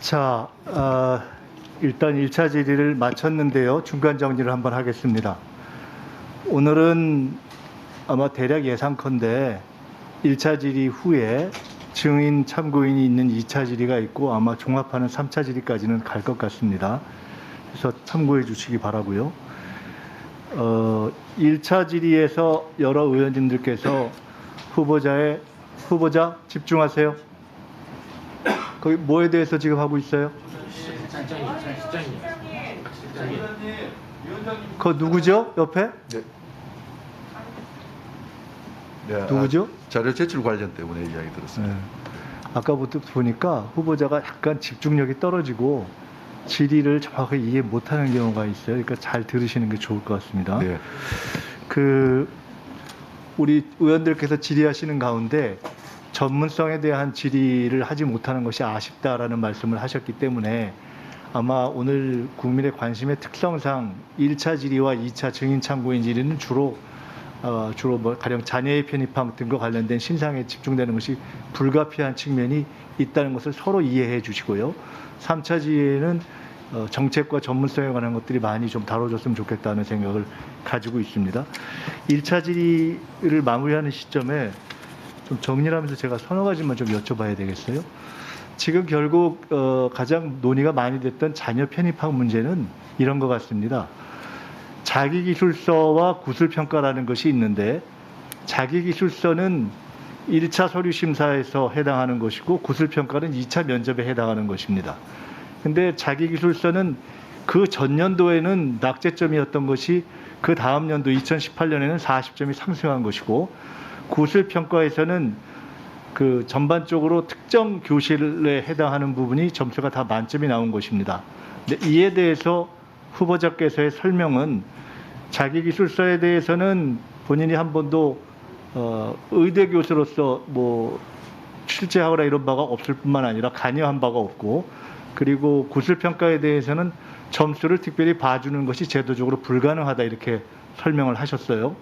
자, 일단 1차 질의를 마쳤는데요. 중간 정리를 한번 하겠습니다. 오늘은 아마 대략 예상컨대 1차 질의 후에 증인 참고인이 있는 2차 질의가 있고 아마 종합하는 3차 질의까지는 갈 것 같습니다. 그래서 참고해 주시기 바라고요. 1차 질의에서 여러 의원님들께서 후보자 집중하세요. 거기 뭐에 대해서 지금 하고 있어요? 그 누구죠? 옆에? 네. 네, 누구죠? 자료 제출 관련 때문에 이야기 들었습니다. 네. 아까부터 보니까 후보자가 약간 집중력이 떨어지고 질의를 정확하게 이해 못하는 경우가 있어요. 그러니까 잘 들으시는 게 좋을 것 같습니다. 네. 우리 의원들께서 질의하시는 가운데 전문성에 대한 질의를 하지 못하는 것이 아쉽다라는 말씀을 하셨기 때문에 아마 오늘 국민의 관심의 특성상 1차 질의와 2차 증인 참고인 질의는 주로 뭐 가령 자녀의 편입학 등과 관련된 신상에 집중되는 것이 불가피한 측면이 있다는 것을 서로 이해해 주시고요. 3차 질의는 정책과 전문성에 관한 것들이 많이 좀 다뤄졌으면 좋겠다는 생각을 가지고 있습니다. 1차 질의를 마무리하는 시점에 좀 정리를 하면서 제가 서너 가지만 좀 여쭤봐야 되겠어요. 지금 결국 가장 논의가 많이 됐던 자녀 편입학 문제는 이런 것 같습니다. 자기기술서와 구술평가라는 것이 있는데 자기기술서는 1차 서류심사에서 해당하는 것이고 구술평가는 2차 면접에 해당하는 것입니다. 근데 자기기술서는 그 전년도에는 낙제점이었던 것이 그 다음 연도 2018년에는 40점이 상승한 것이고 구술평가에서는 그 전반적으로 특정 교실에 해당하는 부분이 점수가 다 만점이 나온 것입니다. 근데 이에 대해서 후보자께서의 설명은 자기기술서에 대해서는 본인이 한 번도 의대 교수로서 뭐 실제하거나 이런 바가 없을 뿐만 아니라 관여한 바가 없고 그리고 구술평가에 대해서는 점수를 특별히 봐주는 것이 제도적으로 불가능하다 이렇게 설명을 하셨어요.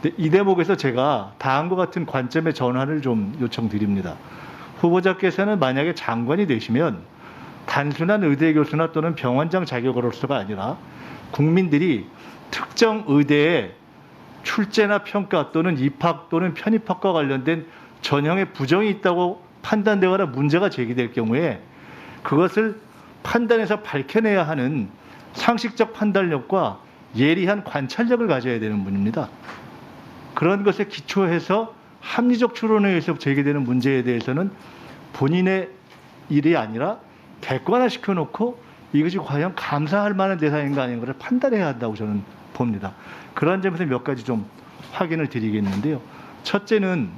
근데 이 대목에서 제가 다음과 같은 관점의 전환을 좀 요청드립니다. 후보자께서는 만약에 장관이 되시면 단순한 의대 교수나 또는 병원장 자격으로서가 아니라 국민들이 특정 의대에 출제나 평가 또는 입학 또는 편입학과 관련된 전형의 부정이 있다고 판단되거나 문제가 제기될 경우에 그것을 판단해서 밝혀내야 하는 상식적 판단력과 예리한 관찰력을 가져야 되는 분입니다. 그런 것에 기초해서 합리적 추론에 의해서 제기되는 문제에 대해서는 본인의 일이 아니라 객관화시켜 놓고 이것이 과연 감사할 만한 대상인가 아닌가를 판단해야 한다고 저는 봅니다. 그런 점에서 몇 가지 좀 확인을 드리겠는데요. 첫째는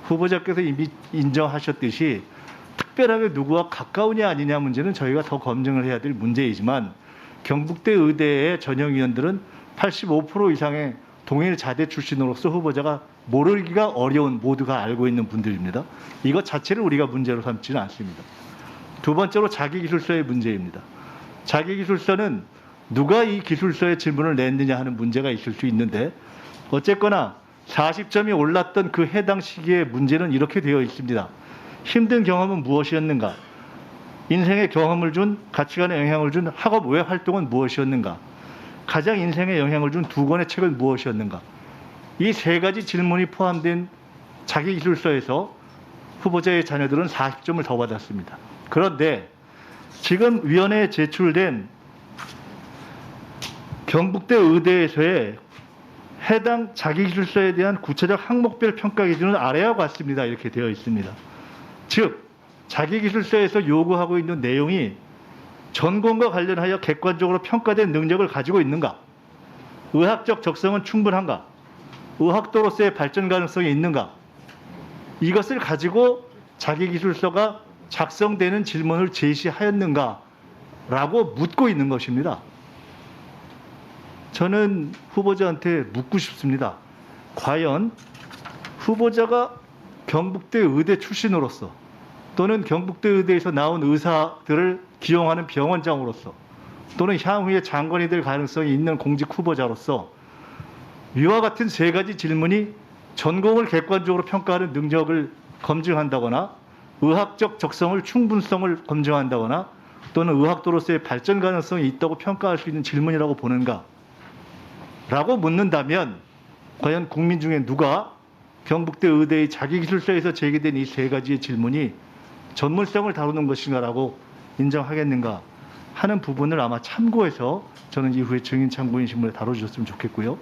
후보자께서 이미 인정하셨듯이 특별하게 누구와 가까우냐 아니냐 문제는 저희가 더 검증을 해야 될 문제이지만 경북대 의대의 전형위원들은 85% 이상의 동일 자대 출신으로서 후보자가 모르기가 어려운 모두가 알고 있는 분들입니다. 이것 자체를 우리가 문제로 삼지는 않습니다. 두 번째로 자기기술서의 문제입니다. 자기기술서는 누가 이 기술서에 질문을 냈느냐 하는 문제가 있을 수 있는데 어쨌거나 40점이 올랐던 그 해당 시기의 문제는 이렇게 되어 있습니다. 힘든 경험은 무엇이었는가? 인생의 경험을 준 가치관에 영향을 준 학업 외 활동은 무엇이었는가? 가장 인생에 영향을 준 두 권의 책은 무엇이었는가? 이 세 가지 질문이 포함된 자기기술서에서 후보자의 자녀들은 40점을 더 받았습니다. 그런데 지금 위원회에 제출된 경북대 의대에서의 해당 자기기술서에 대한 구체적 항목별 평가 기준은 아래와 같습니다. 이렇게 되어 있습니다. 즉 자기기술서에서 요구하고 있는 내용이 전공과 관련하여 객관적으로 평가된 능력을 가지고 있는가? 의학적 적성은 충분한가? 의학도로서의 발전 가능성이 있는가? 이것을 가지고 자기기술서가 작성되는 질문을 제시하였는가? 라고 묻고 있는 것입니다. 저는 후보자한테 묻고 싶습니다. 과연 후보자가 경북대 의대 출신으로서 또는 경북대 의대에서 나온 의사들을 기용하는 병원장으로서 또는 향후에 장관이 될 가능성이 있는 공직 후보자로서 위와 같은 세 가지 질문이 전공을 객관적으로 평가하는 능력을 검증한다거나 의학적 적성을 충분성을 검증한다거나 또는 의학도로서의 발전 가능성이 있다고 평가할 수 있는 질문이라고 보는가? 라고 묻는다면 과연 국민 중에 누가 경북대 의대의 자기기술서에서 제기된 이 세 가지의 질문이 전문성을 다루는 것인가라고 인정하겠는가 하는 부분을 아마 참고해서 저는 이후에 증인 참고인 신문에 다뤄주셨으면 좋겠고요.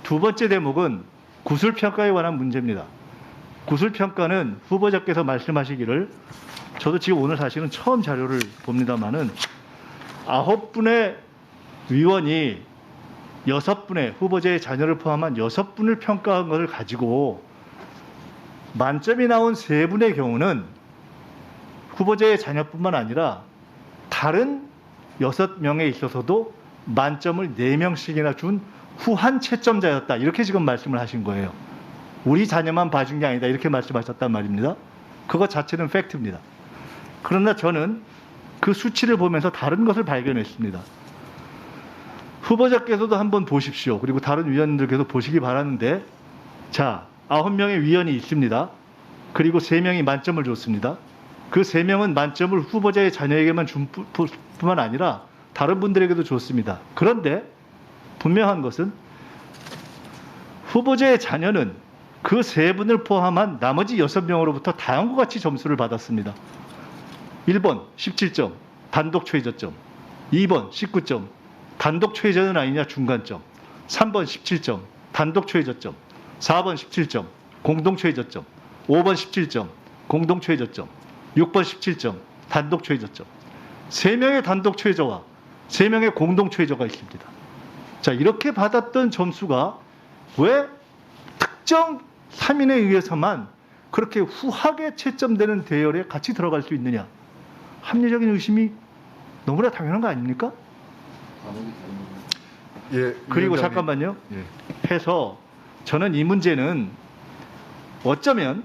두 번째 대목은 구술평가에 관한 문제입니다. 구술평가는 후보자께서 말씀하시기를, 저도 지금 오늘 사실은 처음 자료를 봅니다마는 9분의 위원이 6분의 후보자의 자녀를 포함한 6분을 평가한 것을 가지고 만점이 나온 3분의 경우는 후보자의 자녀뿐만 아니라 다른 6명에 있어서도 만점을 4명씩이나 준 후한 채점자였다. 이렇게 지금 말씀을 하신 거예요. 우리 자녀만 봐준 게 아니다. 이렇게 말씀하셨단 말입니다. 그것 자체는 팩트입니다. 그러나 저는 그 수치를 보면서 다른 것을 발견했습니다. 후보자께서도 한번 보십시오. 그리고 다른 위원님들께서 보시기 바라는데, 자, 9명의 위원이 있습니다. 그리고 3명이 만점을 줬습니다. 그 3명은 만점을 후보자의 자녀에게만 준 뿐만 아니라 다른 분들에게도 줬습니다. 그런데 분명한 것은 후보자의 자녀는 그 3분을 포함한 나머지 6명으로부터 다음과 같이 점수를 받았습니다. 1번 17점, 단독 최저점. 2번 19점, 단독 최저는 아니냐 중간점. 3번 17점, 단독 최저점. 4번 17점, 공동 최저점. 5번 17점, 공동 최저점. 6번 17점, 단독 최저점. 3명의 단독 최저와 3명의 공동 최저가 있습니다. 자, 이렇게 받았던 점수가 왜 특정 3인에 의해서만 그렇게 후하게 채점되는 대열에 같이 들어갈 수 있느냐? 합리적인 의심이 너무나 당연한 거 아닙니까? 예, 그리고 위원장님. 잠깐만요. 예. 해서 저는 이 문제는 어쩌면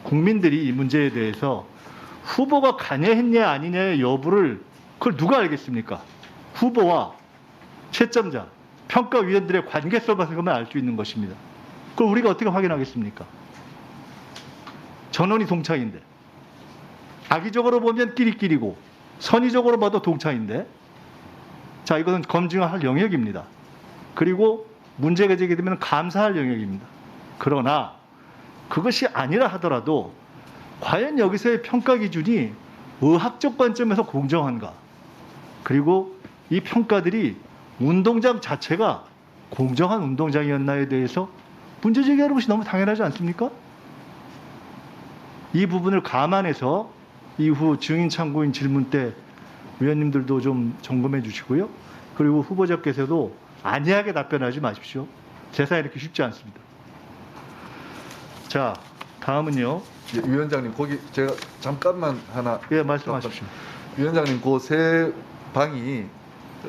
국민들이 이 문제에 대해서 후보가 관여했냐 아니냐의 여부를 그걸 누가 알겠습니까? 후보와 채점자, 평가위원들의 관계성만 알 수 있는 것입니다. 그걸 우리가 어떻게 확인하겠습니까? 전원이 동창인데, 악의적으로 보면 끼리끼리고 선의적으로 봐도 동창인데, 자, 이것은 검증할 영역입니다. 그리고 문제가 제기되면 감사할 영역입니다. 그러나 그것이 아니라 하더라도 과연 여기서의 평가 기준이 의학적 관점에서 공정한가? 그리고 이 평가들이 운동장 자체가 공정한 운동장이었나에 대해서 문제 제기하는 것이 너무 당연하지 않습니까? 이 부분을 감안해서 이후 증인 참고인 질문 때 위원님들도 좀 점검해 주시고요. 그리고 후보자께서도 안이하게 답변하지 마십시오. 세상에 이렇게 쉽지 않습니다. 자, 다음은요. 예, 위원장님, 거기 제가 잠깐만 하나. 예, 말씀하십시오. 위원장님, 그 세 방이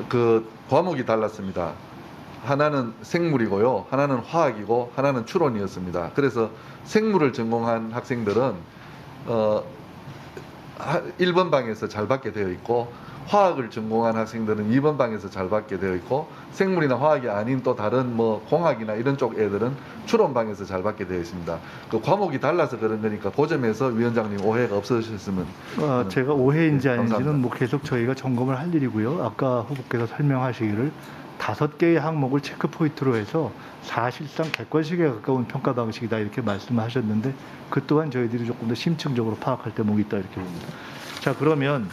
그 과목이 달랐습니다. 하나는 생물이고요, 하나는 화학이고, 하나는 추론이었습니다. 그래서 생물을 전공한 학생들은 1번 방에서 잘 받게 되어 있고, 화학을 전공한 학생들은 2번 방에서 잘 받게 되어 있고, 생물이나 화학이 아닌 또 다른 뭐 공학이나 이런 쪽 애들은 추론 방에서 잘 받게 되어 있습니다. 그 과목이 달라서 그런 거니까 그 점에서 위원장님 오해가 없으셨으면. 제가 오해인지 아닌지는 감사합니다. 뭐 계속 저희가 점검을 할 일이고요. 아까 후보께서 설명하시기를 5개의 항목을 체크 포인트로 해서 사실상 객관식에 가까운 평가 방식이다 이렇게 말씀하셨는데, 그 또한 저희들이 조금 더 심층적으로 파악할 대목이 있다 이렇게 봅니다. 자, 그러면